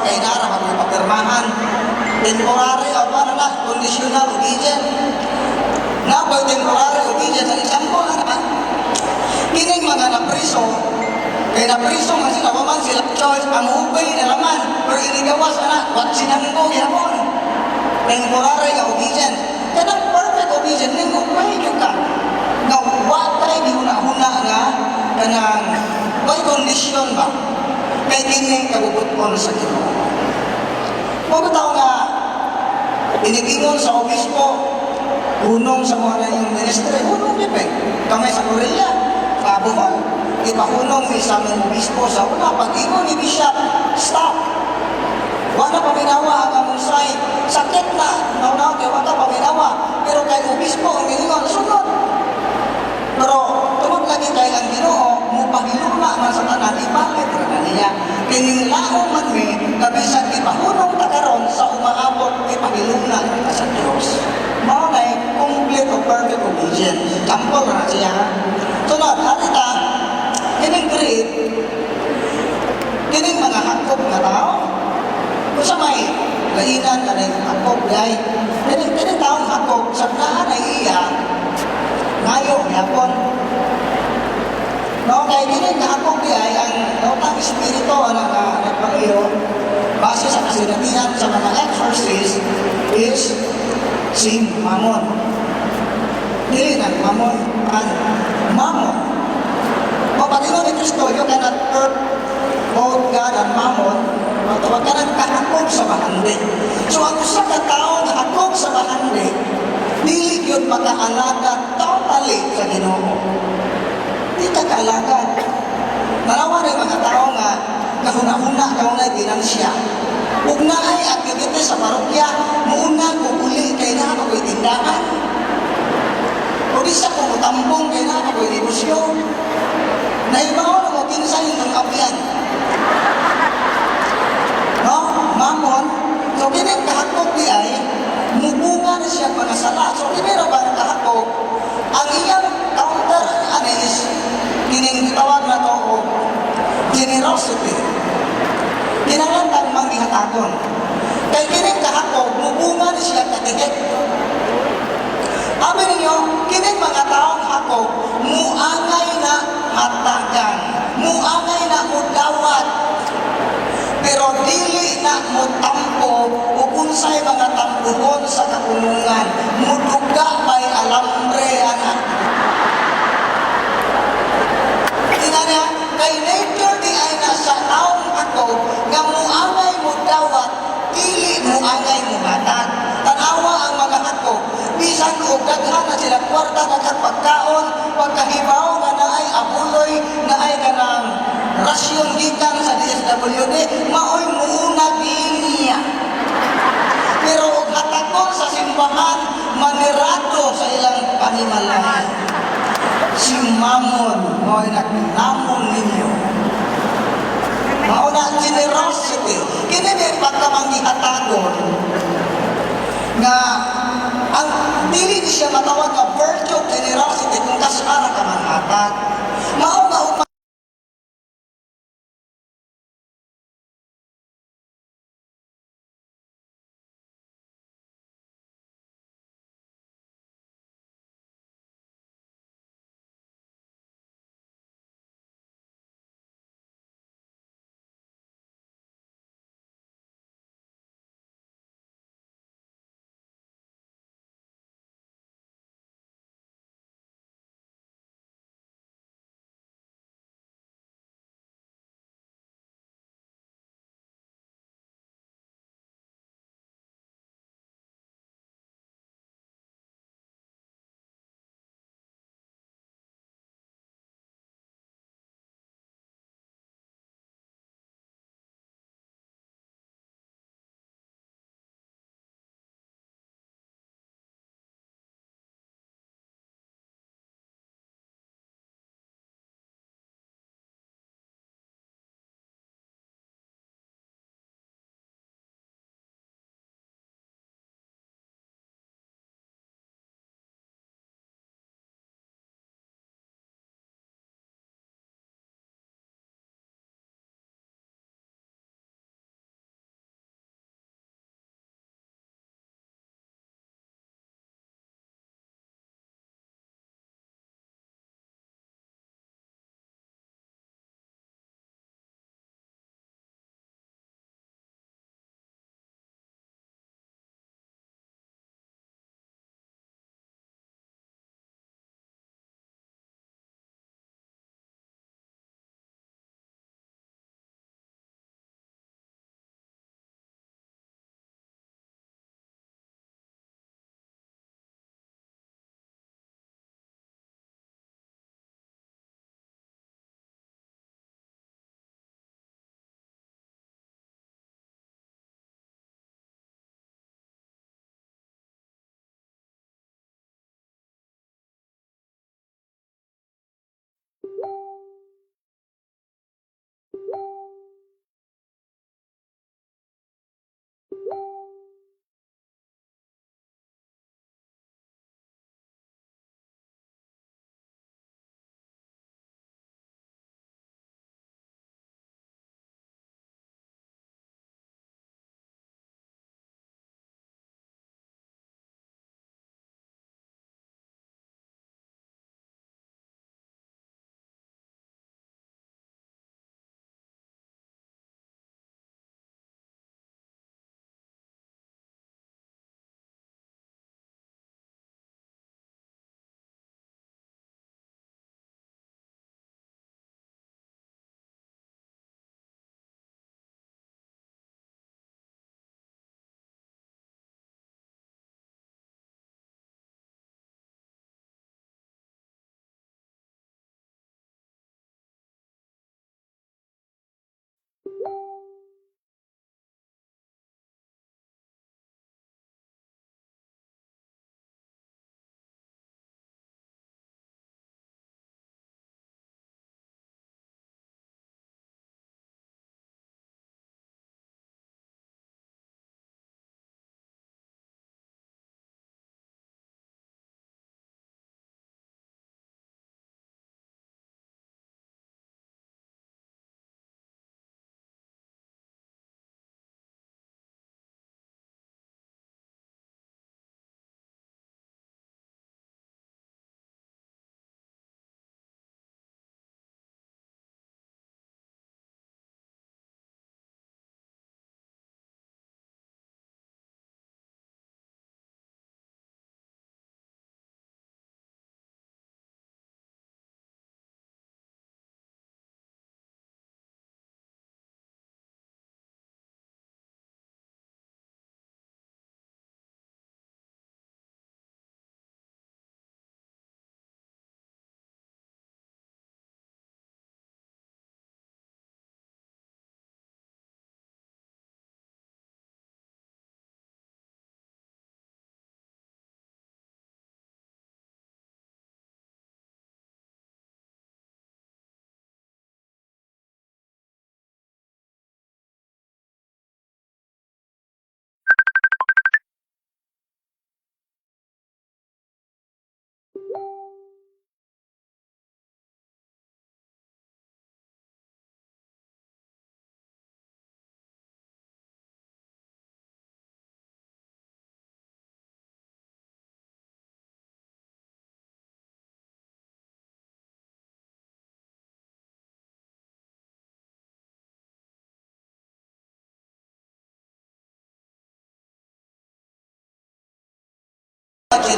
kay nara magpapirmahan. Temporary o para na, conditional obedience. Na ba temporary obedience? Ang example na kining mga napriso, kaya napriso man sila, waman sila choice, ang hubay na laman, pero inigawas na, what sinanggo, yapon. Temporary obedience. Kaya perfect obedience, ning hubay nyo ka. Nga watay di huna-huna nga, kanang, may kondisyon ba? Kaya kining kaguguton sa Ginoo. Pagkataw nga, inigingon sa obispo, hunong sa mga na yung ministry, hunong bibig. Kamay sa Korea, Bohol, ipahunong ni isang obispo sa una, pag-ingon ni Bishop, stop. Wala paminawa ang amusay, sakit na, naunaw kayo, wala paminawa, pero kay obispo, ang gingon, sunod. Pero, tungod lagi kay ang Ginoo, mupagiluma man sa tanan, ipalit na niya. Kininglaong man mi, kabisan ipahunong takaron sa umaabot, ipagiluma na sa Diyos. Mao na complete o perfect obedience. Kampol na siya. Sunod, harita, kining great, kining mga hakop na tao, kung sa may lainan na rin hakop, guys, kining taong hakop, sa plaan ay iya, ngayon, yapon. No, kaya kining hakop ay ang nautang espiritu na nagpalayo, base sa kasinatihan sa mga exorcist, is si Mamon. Dili na, Mamon, Mamon. O Panginoon ni Kristo, you cannot hurt both God and Mammon, huwag ka nang kahakog sa bahandi. So ang usa ka tao na hakog sa bahandi, dili yun makaalaga totally sa Ginoo. Di ka kaalagan. Narawa rin mga tao nga, kahuna-huna daw na ginansya. Huwag na ay activity sa parokya, muna kukuli kay na ako'y tindahan. O di siya kumutambong kay na ako'y negosyo. Naibaw na mo kinsahin ng abyan. No? Mamon, so kining kahakog di ay, mubunga na siya mga sala. So kinira ba kahakog, ang iyang counter, is, kining tawag na to, generosity. Kinalantang manghihatagon. Kaya kining kahakog, mubunga na siya katigit. Sabi ninyo, kining mga taong hakog, muangay na hatagan, muangay na mudawat, pero dili na mutampo, upunsay mga tampuhon sa kakulungan, muduga may alambre, anak. Tingnan niya, kay nature di ay nasa taong hakog, nga muangay mudawat, dili muangay muhatag. Tanawa ang mga hakog, bisan o daghan na sila kwarta na pagkaon, pagkahibaw na naay abuloy, naay kanang rasyon gikan sa DSWD, maoy muunag niya. Pero og hatakon sa simbahan, manirado sa ilang panimalay. Si Mamon, maoy nagtinamon ninyo. Mauna generosity. Kini din pagkamangihatagon nga ang dili siya matawag nga virtue of generosity kung kasara ka manhatag. Mao nga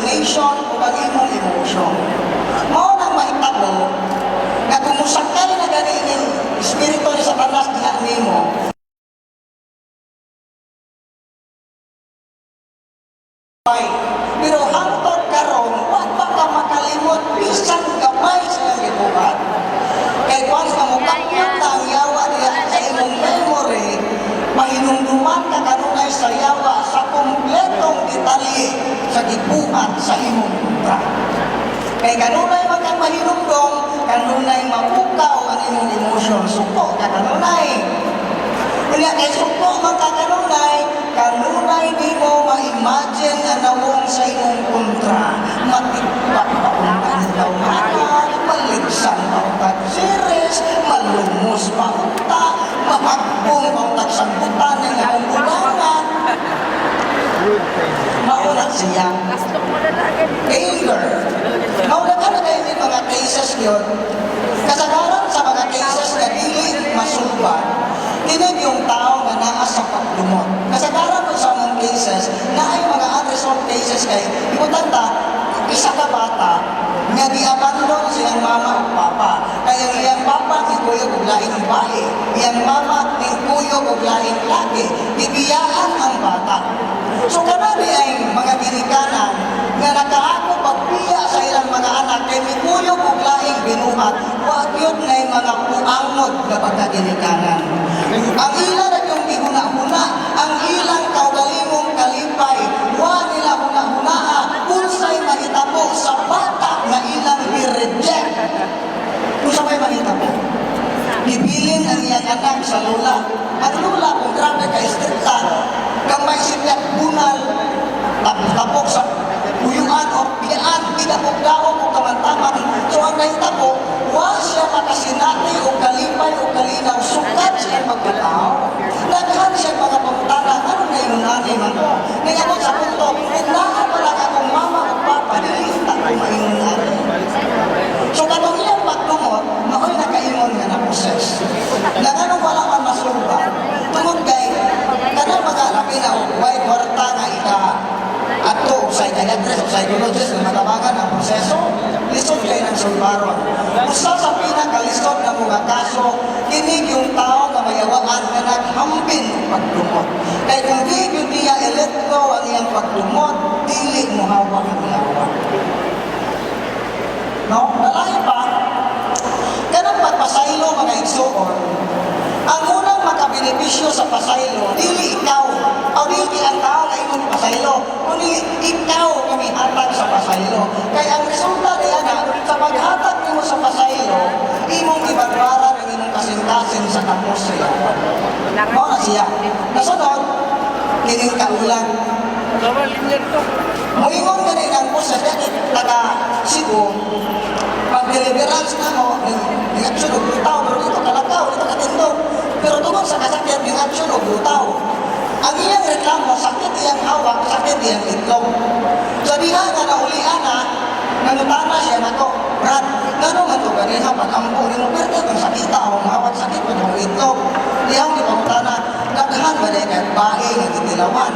imagination o ang imong emotion. Mao nang mahitabo nga kung musakay na gani ning espiritu ni Satanas diha nimo, pero hangtod karon wa pa ka makalimot bisan gamay sa iyang gibuhat. Kay once na mukapyot na ang yawa diha sa imong memory, mahinumduman ka kanunay sa yawa sa kumpletong detalye sa gibuhat sa imong kontra. Kay kanunay man kang mahinumdum, kanunay mabukaw ang imong emosyon. Suko ka kanunay. Kaya kay suko man ka kanunay di mo ma-imagine ang nawong sa imong kontra. Matibak pa kung kanilaw hana, maligsan pa kung tagsiris, malumos pa kung ta, mahagbong pa kung tagsangkutan ng akong bulangan. Maunat siya. Anger. Maunat ka na kayo yung mga cases yun. Kasagaran sa mga cases na dili masulban, tinig yung tao na naa sa paglumot. Kasagaran mo sa mga cases na ay mga unresolved cases kay importante, isa ka bata nga di-abandon siyang mama o papa. Kaya iyang papa ni kuyog og laing bae, iyang mama ni kuyog og laing laki. Bibiyaan ang bata. So kanami ay mga ginikanan nga nakaako pagbiya sa ilang mga anak kay mikuyog og laing binuhat, wa gyud nay mga puangod nga pagkaginikanan. Ang ilang na yung gihuna-huna, ang ilang kaugalingong kalipay, wa nila huna-hunaa, unsay mahitabo sa bata nga ilang i-reject. Kung sa may mahitabo, ibilin ang iyang anak sa lula. At lula, kung grabe ka istrikta, kamay siya bunal, tapok sa uyuan o biyaan, idapok daw o kamantaman. So ang nahitabo, wa siya makasinati o kalipay o kalinaw, sukat siya magkatao. Naghan siya mga pagtana, ano na yung nanay man ko? Ngayon sa punto, kung naan pala akong mama o papa, nilita ko maingon nanay. So katong iyang pagtungod, maoy nakaingon nga na proses. Na anong wala man masulba, tungod kay, kanang mga labi na huwag kwarta nga ika, ato sa psychiatrist o psychologist na matabagan ang proseso, lisod kayo ng sulbaron. Usa sa pinakalisod na mga kaso, kinig yung tao na mayawaan na naghambin ng pagdumot. Kaya kung di yun niya i-let go ang iyang pagdumot, dili mo hawak ang yawa. No? Nalayo pa, kanang pagpasaylo mga igsuon, ang unang makabenepisyo sa pasaylo, dili ikaw, o dili ang tao na imong pasaylo, kundi ikaw kami hatag sa pasaylo. Kaya ang resulta niya na, sa paghatag mo sa pasaylo, imong ibagbaran ang imong kasintasin sa kapos sa iyo. Mao na siya. Nasunod, kining kaulan. Moingon ka rin ang pusa, dahil taga Cebu, pag-deliverance na mo, yung action o lutaw, pero dito kalakaw, dito katindog. Pero tungkol sa kasakit, yung action o lutaw. Ang iyang reklamo, sakit iyang hawak, sakit iyang itlog. Sabihan nga na ulian na, nanutana siya na to, Brad, gano'n nga to ganyan, pag-ampo, rin mo, pero kung sakita o mahawak sakit mo itong itlog. Diyaw ni pagutana, nagdahan ba dahil kahit bae ng itilawan.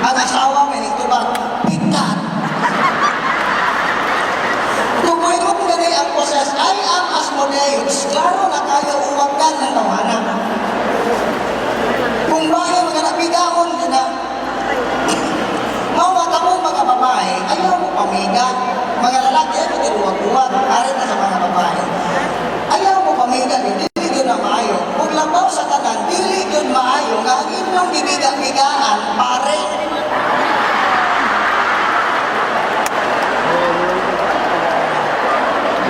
Ang asawa may nito ba, pikat. Kung mo ganyan ang proses, I am Asmodeus, klaro na kayo uwagan ng tawanan. Kung bahay mga nabigahon ka na, mga kamong mga babae, ayaw mo pamiga. Mga lalaki, ayaw mo tinuwag-uwag, arin na sa mga babae. Ayaw mo pamiga, dili yun na maayo. Kung labaw sa tanan, dili yun maayo, nga ang inyong bibiga-bigaan, pare.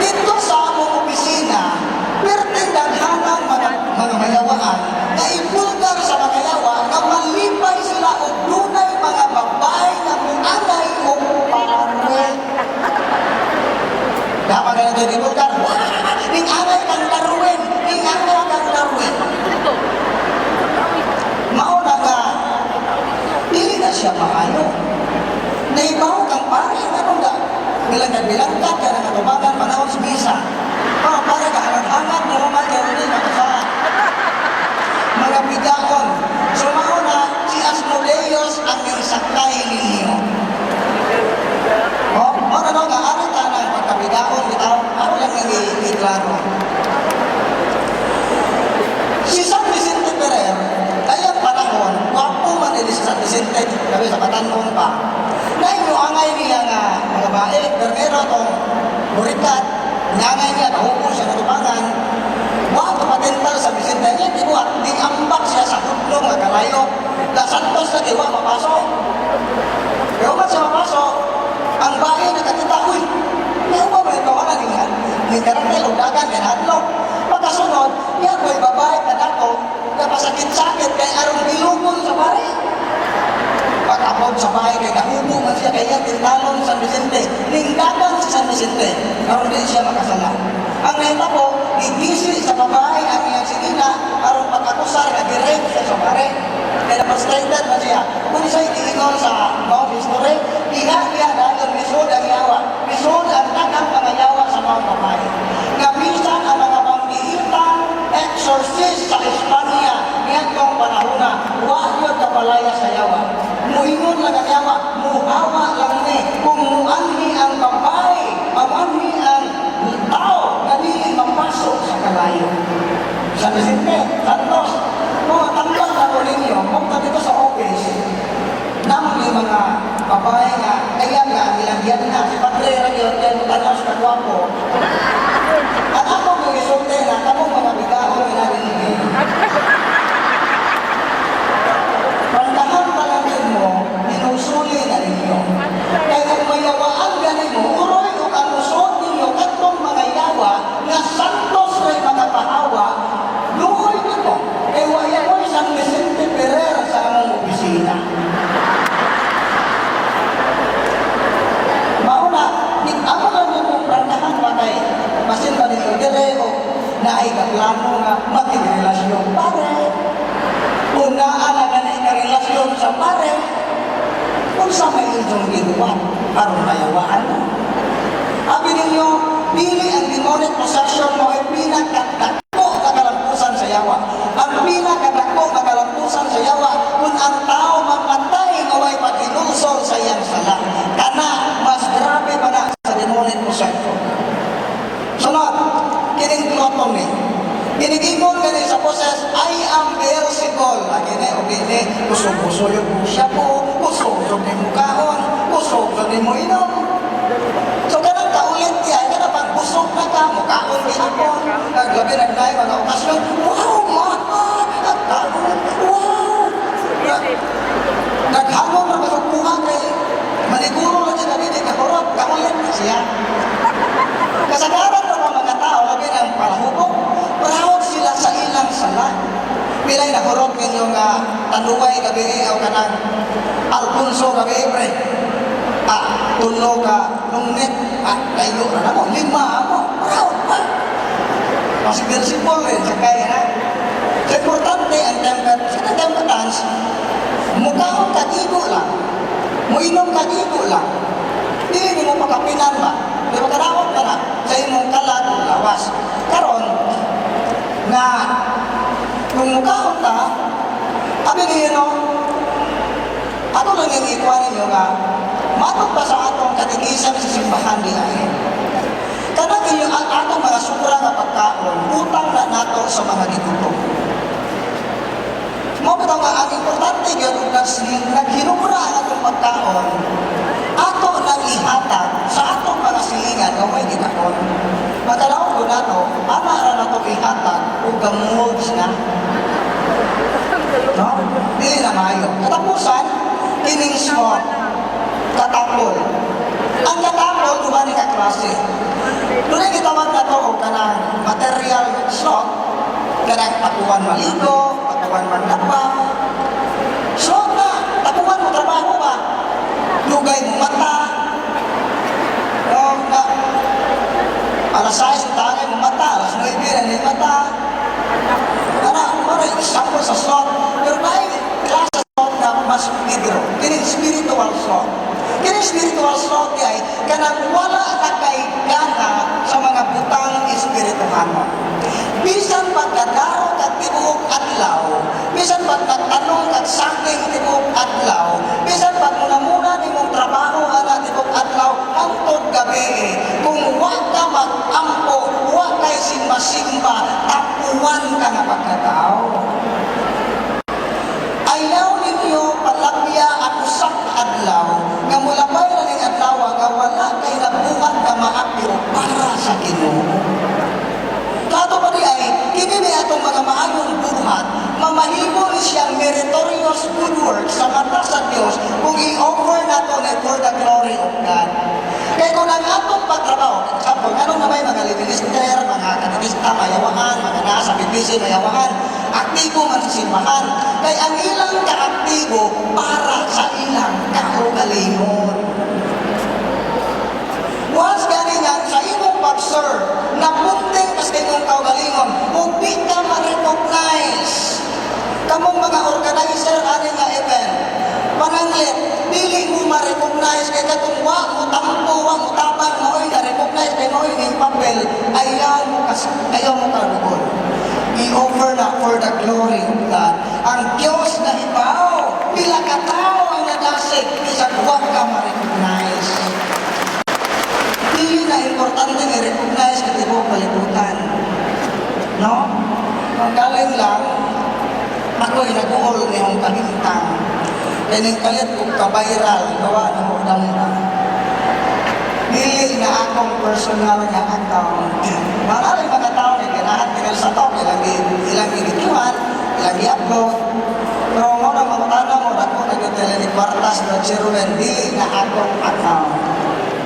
Dito sa among opisina, perting daghanang mga mayawaan na ipulgar sa mga yawa na malipay sila o dunay mga babae na munanay o pare. Dapat na ito ipulgar, ning angay kang laruin, ning angay kang laruin. Mauna nga, dili na siya maayo. Naibaw kang pare, ano nga? Bilangkad ka na katubagan, panahon sa misa. Para ka, hangat-hangat, naman ka rin makasaan. Mga bigakon. So mauna, si Asmodeus ang nagsakay ninyo. mapasok. Kaya man siya mapasok, ang bahay nakakita, uy, may ba may tawanan niya? May karakter, udagan, ganadlok. Pagkasunod, yan ko'y babae na dato, napasakit-sakit kay arong bilungon sa bari. Pag-abot sa bahay kay nahubo man siya kaya tintalon sa San Vicente. Ningdagan sa San Vicente. Karon din siya makasala. Ang nahita po, gigisi sa babae ang iyang sinina arong pagkakusar na direct sa bari. Kaya frustrated man siya. Kung siya'y iingon sa Mount History, iha-iha dahil misod ang yawa. Misod ang takang mga yawa sa mga babae. Ngabisan ang mga pambiitang exorcist sa Espanya ngayon kong panahona, huwag yun kapalaya sa yawa. Muhingon lang ang yawa, muhawa lang ni. Kung muanhi ang babae, amanhi ang tao, ganili mapasok sa kalayo. San Vicente, Santos, mga tambang na po ninyo, kung dito sa office, naman yung mga babae nga, kaya nga, nilagyan na, si Padre Rayon, kaya tanong sa kagwapo. At ako yung isunte na, kamong mga bigaho, inarinig. Pandahan pa lang din mo, minusuli na ninyo. Kaya kung mayawaan ganin mo, uroy o kamusod ninyo, katong mga yawa, nga santos rin mga pahawa, luhoy nito. Kaya waya mo isang Vicente Ferrer sa among opisina. Mauna, ako lang yung pandahan pa kay masin pa ninyo direo na ay kaplano nga magigrelasyon pare. Unaan na ganit ka relasyon sa pare, kung sa may inyong ginuwan, parang mayawaan mo. Abi ninyo, dili ang demonic possession mo ay pinakadako na kalampusan sa yawa. Ang pinakadako na kalampusan sa yawa, kung ang tao mamatay ngaway pag-inulsol sa iyang sala. Kana, mas grabe pa na sa demonic possession. Sunod, kining clotomy. Kinigingon ka sa poses, I am Beelzebul. Lagi na, okay, kusog-kuso yung pusya po, kusog-kusog ni mo kaon, kusog-kusog ni mo inom. So, ganang kaulit yan, ganang pag-kusog na ka, mukaon ni hapon, naglabi nagdaya mga okasyon, wow, mama, nagkaon, wow. Naghangong na masugpuha kay, maniguro lang siya na din, kakurot, kaulit na siya. Kasagaran ng mga tao, labi ng palahubok, proud sila sa ilang sala. Pilay na kurot ninyong tanuway gabi o kanang Alfonso gabi, pre. Tulo ka nungit, kayo na mo, 5 ako, proud pa. Kasi Beelzebul rin, sa kaya na. So, importante ang temperance, mukhaon kagigo lang, muinom kagigo lang. Hindi mo pakapinan ba? Di ba karawag ka na sa imong kalat, lawas. Karon, na kung mukhaon ka, abi niyo no, ato lang yung ikuha ninyo nga, matog pa sa atong katigisan sa simbahan di ay. Kanang inyo ang atong mga sukra nga pagkaon, utang na nato sa mga gituto. Mo bitaw nga ang importante yun, naghinumra ang atong pagkaon, ato nang ihatag sa atong mga silingan o may ginakon. Magkalawag ko na to, ana na to ihatag o gamods na. No? Dili na mayo. Katapusan, kining slot, katapol. Ang katapol, diba ni kaklase? Doon ay gitawag na to o kanang material slot, kanang tapuan maligo, tapuan mandapa. Slot na, tapuan mo trabaho ba? Lugay mo mata. Alas 6 tangay mo mata, alas 9 na yung mata. Para example sa slot. Pero may klase slot na mas negro. Kining spiritual slot. Kining spiritual slot ay kanang wala na kay gana sa mga butang espirituhan mo. Bisan pagkadaro at tibuok adlaw, bisan pagkatanong at saking tibuok adlaw, bisan pag muna-muna ni mong trabaho ana tibuok adlaw, hangtod gabi, kung huwag ka mag-ampo, huwag kay simba-simba, tapuan ka na pagkatao. Ayaw ninyo palabya ako sak adlaw, nga mulabay na ning adlaw, nga wala kay nabuhat ka maapyo para sa Ginoo. Kato pa di ay, kinini atong mga maayong buhat, mamahimo ni siyang meritorious good work sa mata sa sa Dios kung i-offer nato na for the glory of God. Kaya kung ang atong pagtrabaho, example, ano na may mga minister, mga kanibista, mayawangan, mga nasa BBC, mayawangan, aktibo man sa simbahan. Kaya ang ilang kaaktibo para sa ilang kaugalingon. Once ganingan sa imong pag-serve, napunting kas imong kaugalingon, kung di ka ma-recognize, kamong mga organizer ani nga event, pananglit, dili mo ma-recognize kay katong wa mo tampo, wa mo tapang, maoy na-recognize kay maoy ng papel, ayaw mo kalugol. I-offer na for the glory of God. Ang Diyos na ibaw, pila ka tao ang nadasig, isang huwag ka ma-recognize. Dili na importante nga recognize kasi mo palibutan. No? Ang galing lang, ako'y nag-uol ngayong kalintang. Kaya nang kalit kong ka-viral, gawa na mo lang. Dili na akong personal nga account. Maraming mga tao na ganahan kinal sa to, ilang inituan, ilang i-upload. Pero mo na mga tanda mo, ako nag-tele ni Quartas na Cheruben, dili na akong account.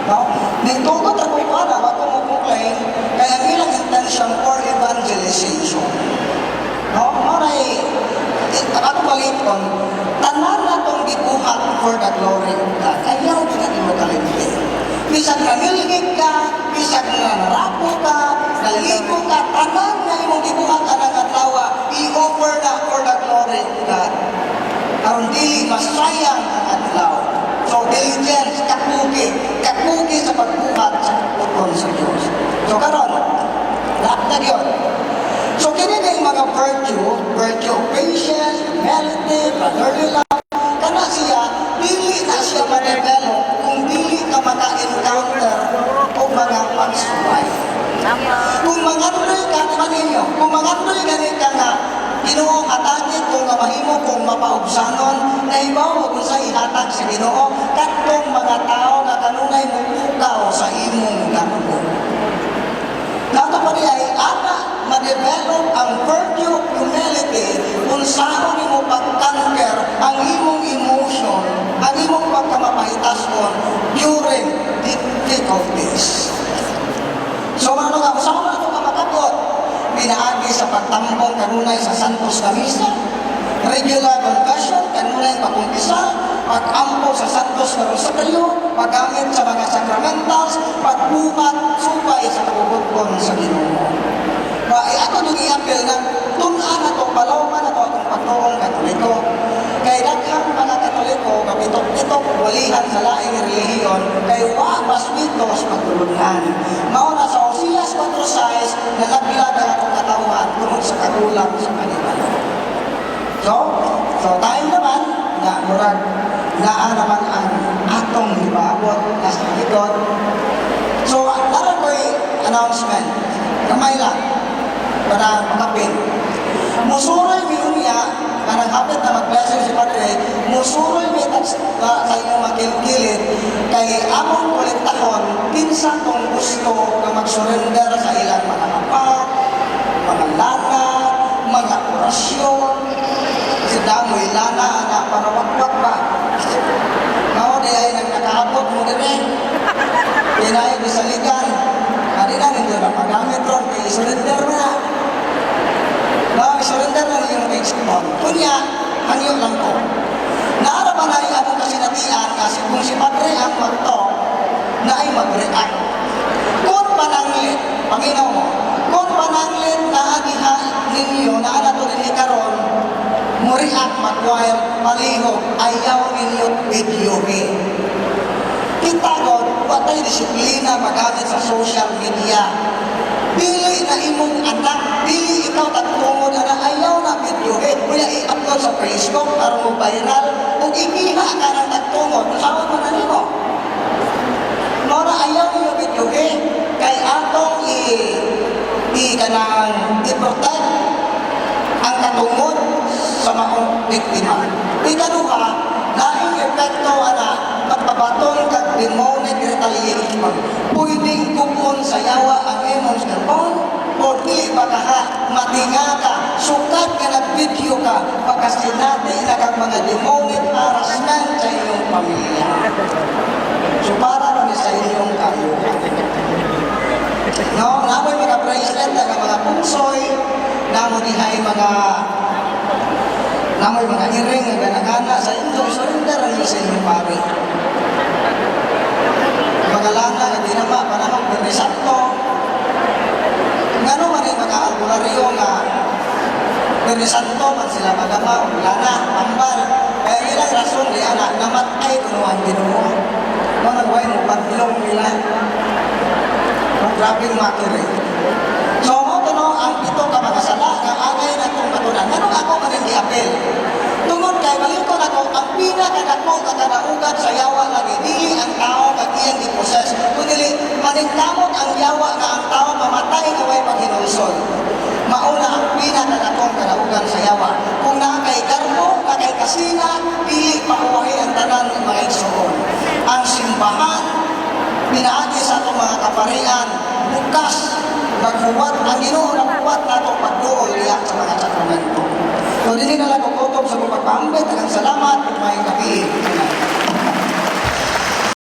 No? Nagtugot ako pa na, ako mo complain, kaya ilang intention for evangelization. No? Mo na ako balik ko, tanan na itong gibuhat for the glory of God. Ayaw din mo kalimti. Bisag nanilgig ka, bisag nanarapo ka, naligo ka, tanan na imong gibuhat ka ng atawa, i-offer na for the glory of God. Karon dili masayang ang adlaw. So diligence, kapugi sa pagbuhat sa pagpupon sa Diyos. So karon, lahat na yun. So kini na yung mga virtue of patience, humility, brotherly love, kana siya, dili na siya ma-develop kung dili ka maka-encounter o mga pagsuway. Kung mangandoy ka, kung mangandoy ganit ka nga, Ginoo atake kung mahimo kung mapaubsanon, na ibaw mo kung sa ihatag sa Ginoo, katong mga tao na kanunay mupukaw sa imong ganugo. Nato pa niya ay ma-develop ang virtue of humility kung saan mo pag-conquer ang imong emotion, ang imong pagkamapahitason during difficulties. So ano nga, saan mo ito kamakabot? Pinaagi sa pagtambong kanunay sa Santos Kamisa, regular confession, kanunay pagkumpisal, pag-ampo sa Santos na Rosario, paggamit sa mga sacramentals, pagbuhat, supay sa pagbubutkon sa Ginoo. Ako nung i-appeal na tunan na ito, palawman na ito atong pagtuong Katoliko. Kay daghang mga Katoliko, kapitok-pitok, walihan sa laing relihiyon, kay mas mitos pagtulungan. Mauna sa Osias 4:6, nalaglag ang atong katauhan tungkol sa kagulang sa kanila. So tayo naman, na murag, naa naman ang atong hibabot na sa likod. So, naran ko'y announcement, kamay lang, para makapin. Musuroy mi unya, kanang hapit na mag-blessing si Padre, musuroy mi sa inyong makilid, kay among kuliktahon, pinsan kong gusto na mag-surrender sa ilang mga kapat, mga lana, mga orasyon, si damoy lana na parawak-wak ba? Mao di ay nagkakaabot mo din Pinay bisaligan. Adi na nito na pagamit ron kay surrender na. Surrender na yung page mo. Kunya, hangyo lang ko. Naara ba na yung akong kasinatian kasi kung si Padre ang mag-talk, na ay mag-react. Kung pananglit, Panginoon mo, kung pananglit na adiha ninyo, na anato ninyo karon, mo-react, mag-wire, palihog, ayaw ninyo videohin. Kita ko, patay disiplina magamit sa social media. Dili na imong anak, dili ikaw tagtungod na ayaw na videohin. Kaya i-upload sa Facebook para mo viral. Kung ikiha ka ng tagtungod, saan mo na nimo? Mora ayaw niyo videohin. Kay atong i-protect ang katungod sa maong biktima. Ikaduha, laing epekto magpabaton kag demonic retaliation. Pwedeng kupon sa yawa ang imong cellphone o dili ba matinga ka sukat nga nag-video ka, pagkasinati na kang mga demonic harassment sa inyong pamilya. So para kami sa inyong kayo. No, namoy mga bracelet na mga pungsoy, namoy mga iring nga ganagana sa inyo, surrender ang sa inyong pari. Mga lana nga dinama, panahon, Bernisakto, ngano man yung mga albularyo nga Bernisanto man sila magama, lana, ambal, kaya ilang rason di anak, namatay kuno ang Ginoo. Mga nagway mo, patlong nila. Kung grabing makiri. So, mo no, ang pito ka mga sala, nga agay na itong katunan. Ganun ako maning i-apel. Tungod kay balito na ko, ang pinakadako kakanaugat sa yawa lagi, dili ang tao kagiyang iposes. Kundi maningkamot ang yawa na ang tao mamatay na way paghinulsol. Mauna ang pinakadakong kanaugan sa yawa. Kung nakay karbo, nakay kasina, dili pakuwahi ang tanan ng mga igsoon. Ang simbahan, pinaagi sa itong mga kaparian, bukas, maghuwat, ang Ginoo naghuwat na itong pagduol liyak sa mga sakramento. So, hindi na lang kukutob sa pagpapambit, ang salamat, may